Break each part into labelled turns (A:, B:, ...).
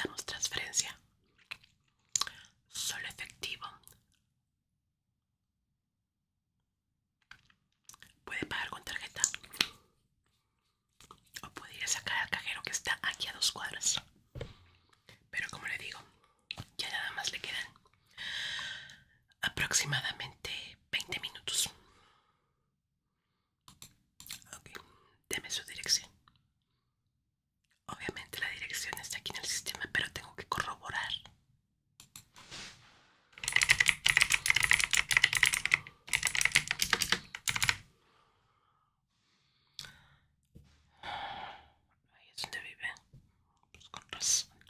A: Aceptamos transferencia. Solo efectivo. Puede pagar con tarjeta. O puede ir a sacar al cajero que está aquí a 2 cuadras. Pero como le digo, ya nada más le quedan aproximadamente 20 minutos. Ok, deme su dirección. Obviamente la dirección está aquí en el sistema, pero tengo que corroborar. Ahí es donde vive. Pues con razón.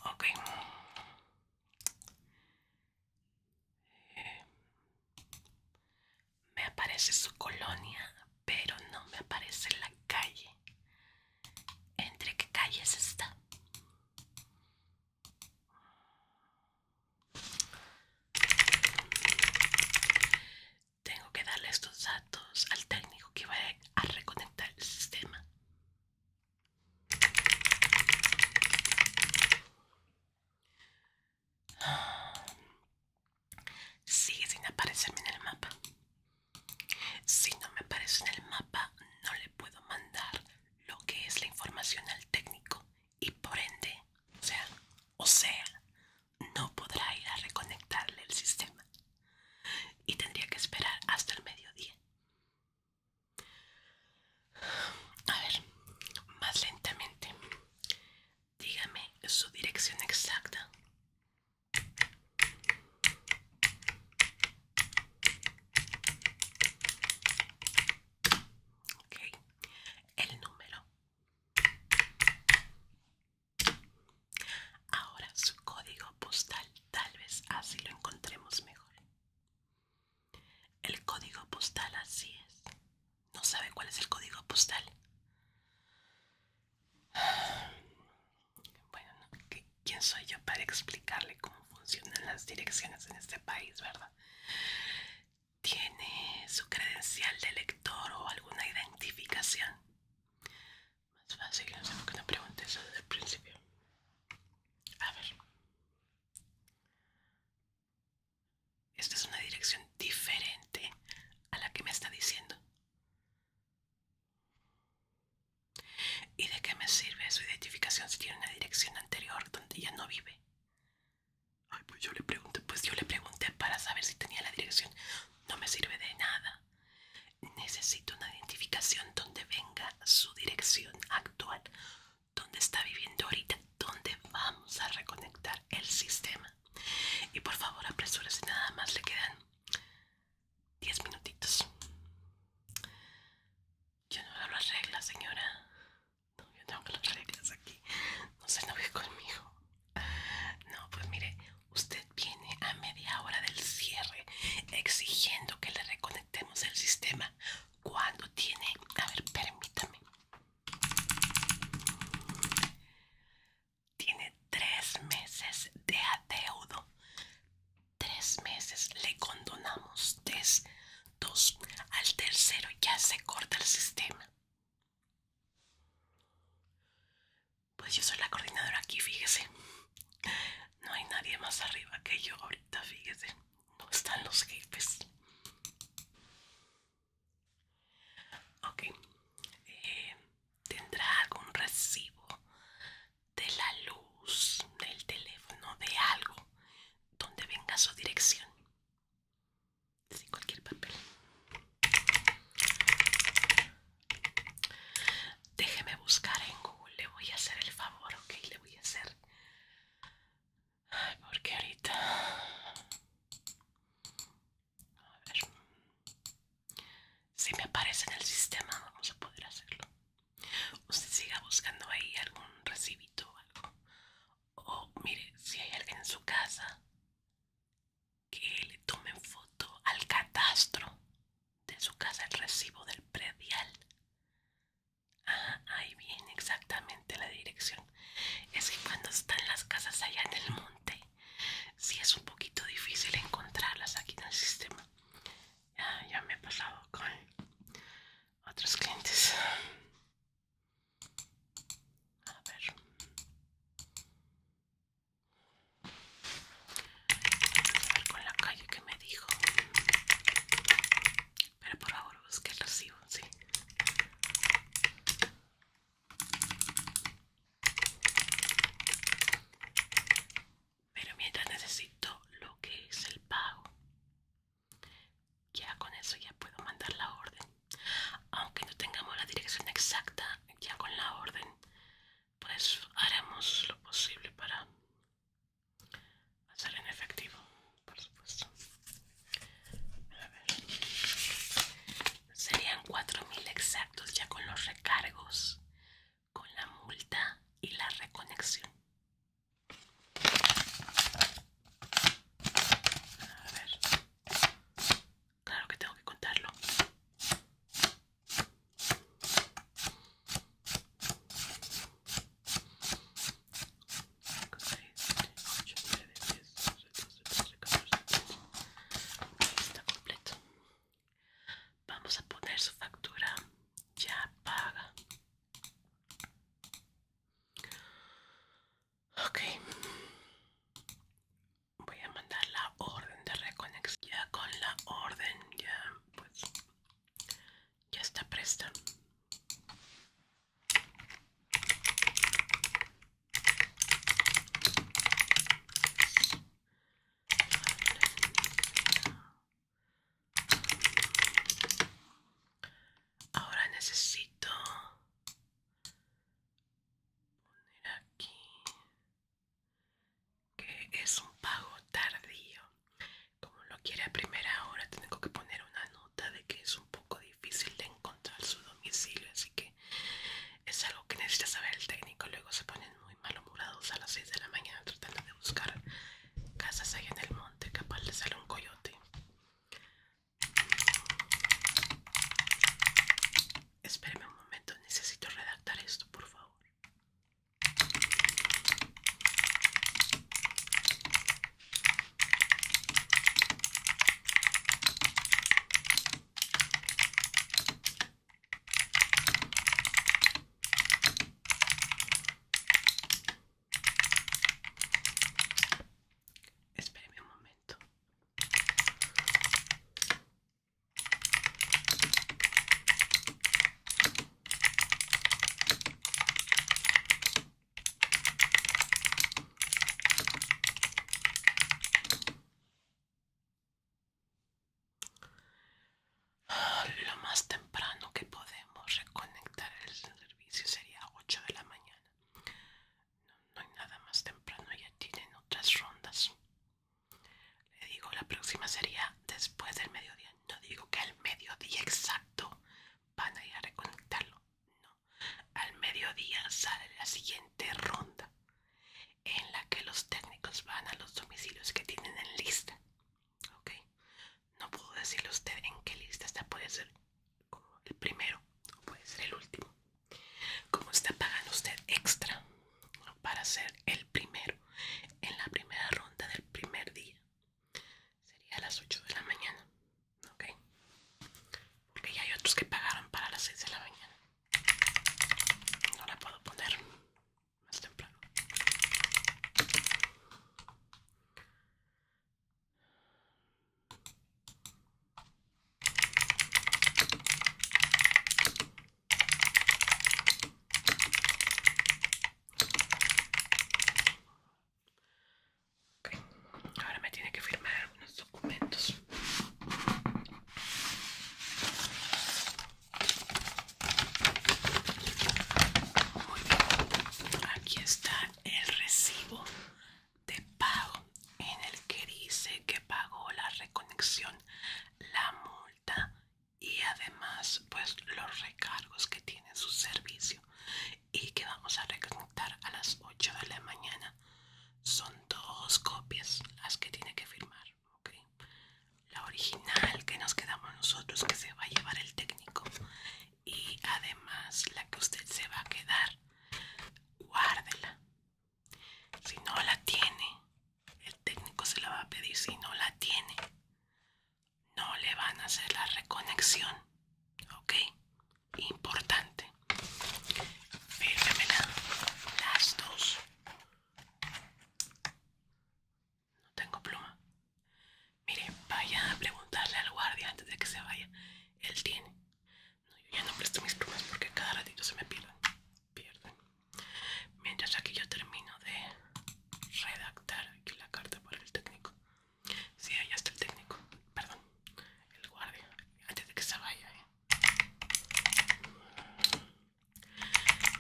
A: Ok. Me aparece su colonia, pero no me aparece la calle. ¿Entre qué calles está? Tengo que darle estos datos al técnico que va a reconectar el sistema. Sigue sin aparecerme en el mapa. Si no me aparece en el mapa, no le puedo mandar lo que es la información al técnico y por ende, o sea, no podrá ir a reconectarle el sistema y tendría que esperar hasta el mediodía. A ver, más lentamente. Dígame su dirección exacta. Ok, el número. Ahora su código postal. Tal vez así lo encontremos mejor. El código postal, así es. ¿No sabe cuál es el código postal? Bueno, no, ¿quién soy yo para explicarle cómo funcionan las direcciones en este país, verdad? ¿Tiene su credencial de lector o alguna identificación? Más fácil, no sé por qué no pregunté eso desde el principio. A ver. Esta es una dirección diferente a la que me está diciendo. ¿Y de qué me sirve su identificación si tiene una dirección anterior donde ya no vive? Ay, pues yo le pregunté para saber si tenía la dirección. No me sirve de nada. Necesito una identificación donde venga su dirección actual, donde está viviendo ahorita es un pago tardío. Como lo quiere a primera hora, tengo que poner una nota de que es un poco difícil de encontrar su domicilio, así que es algo que necesita saber el técnico. Luego se ponen muy malhumorados a las 6 de la mañana tratando de buscar casas allá en el monte. Capaz le sale un coyote. Espéreme un momento, necesito redactar esto, por favor. Espéreme un momento. Lo más temprano que podemos reconectar el servicio sería 8 de la mañana. No hay nada más temprano, ya tienen otras rondas. Le digo, la próxima sería después del mediodía. No digo que al mediodía exacto van a ir a reconectarlo. No, al mediodía sale la siguiente ronda en la que los técnicos van a los domicilios que tienen en lista. ¿Ok? No puedo decirle a usted en qué lista está. Puede ser como el primero o puede ser el último. Como está pagando usted extra para ser el primero en la primera ronda del primer día, sería a las 8 de la mañana. ¿Ok? Porque ya hay otros que pagaron para las 6 de la mañana. No la puedo poner más temprano. Ok, ahora me tiene que firmar algunos documentos. Muy bien, aquí está el recibo de pago en el que dice que pagó la reconexión, la multa y además pues los recargos que tiene su servicio y que vamos a reconectar a las 8 de la mañana. Son dos copias las que tiene que firmar, ¿ok? La original que nos quedamos nosotros, que se va a llevar el técnico, y además la que usted se va a quedar, guárdela. Si no la tiene, el técnico se la va a pedir. Si no la tiene, no le van a hacer la reconexión, ¿ok? Importante. Fírmemela las dos. No tengo pluma. Mire, vaya a preguntarle al guardia antes de que se vaya. Él tiene. No, yo ya no presto mis plumas porque cada ratito se me pierden. Mientras aquí yo termino de redactar aquí la carta para el técnico. Sí, allá está el técnico. Perdón, el guardia. Antes de que se vaya,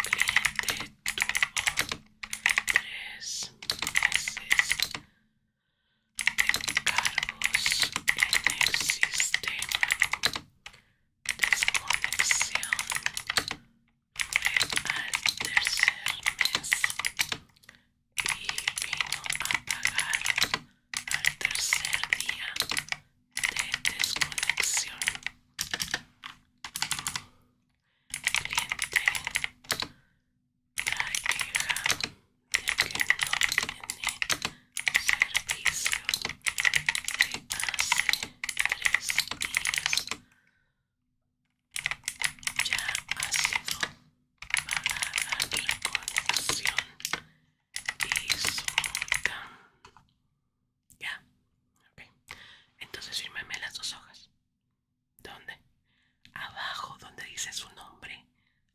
A: Cliente tuvo 3 meses de cargos en el sistema. Desconexión fue al tercer mes y vino a pagar al tercer día de desconexión. Cliente la queja de que no tiene servicio de hace 3 días. Ya ha sido pagada la reconexión y su multa. Ya, ok. Entonces fírmeme las dos hojas. ¿Dónde? Abajo donde dice su nombre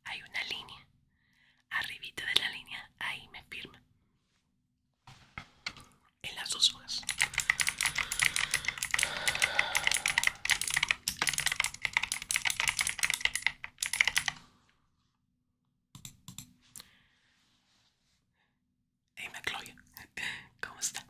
A: hay una línea. Arribita de la línea, ahí me firma. En las dos hojas. Hey, McCloy, ¿cómo está?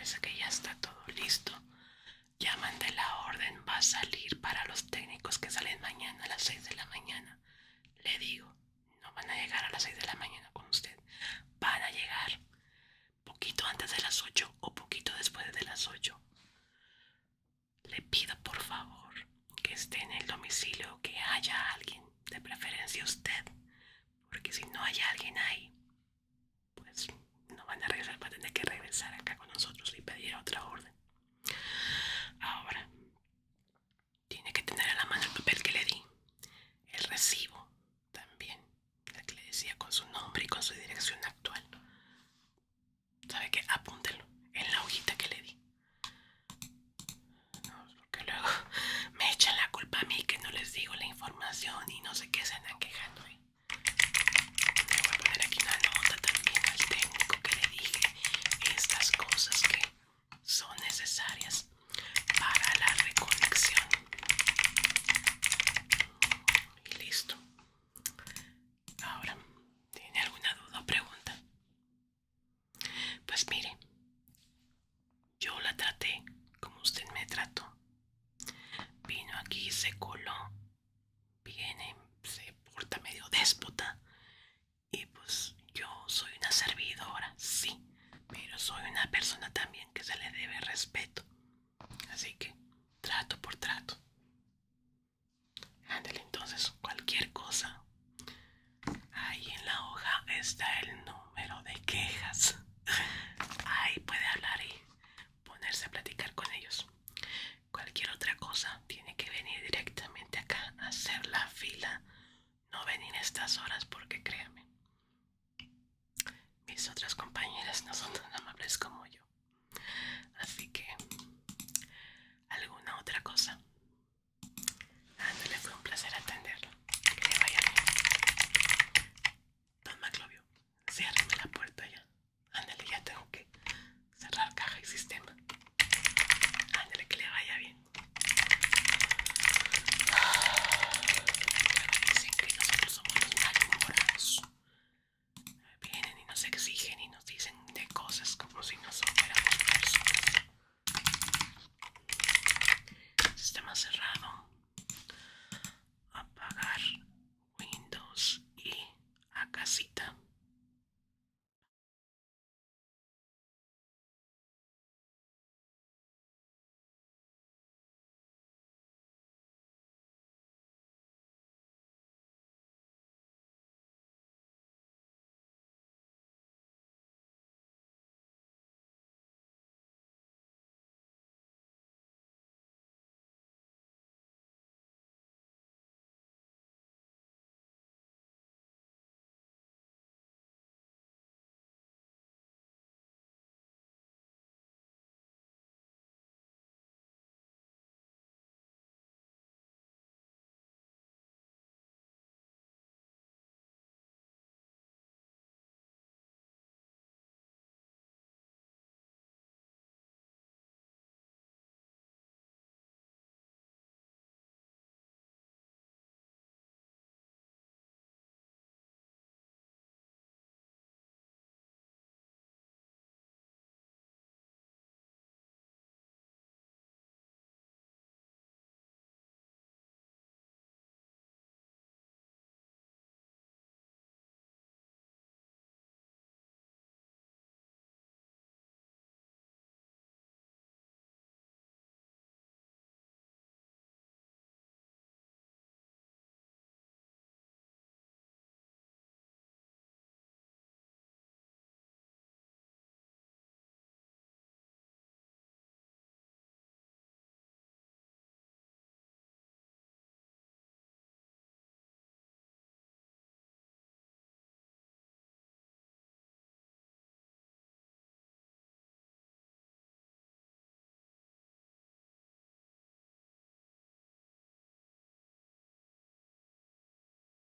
A: parece que ya está todo listo. Ya mandé la orden, va a salir para los técnicos que salen mañana a las 6 de la mañana. Le digo, no van a llegar a las 6 de la mañana con usted. Van a llegar poquito antes de las 8 o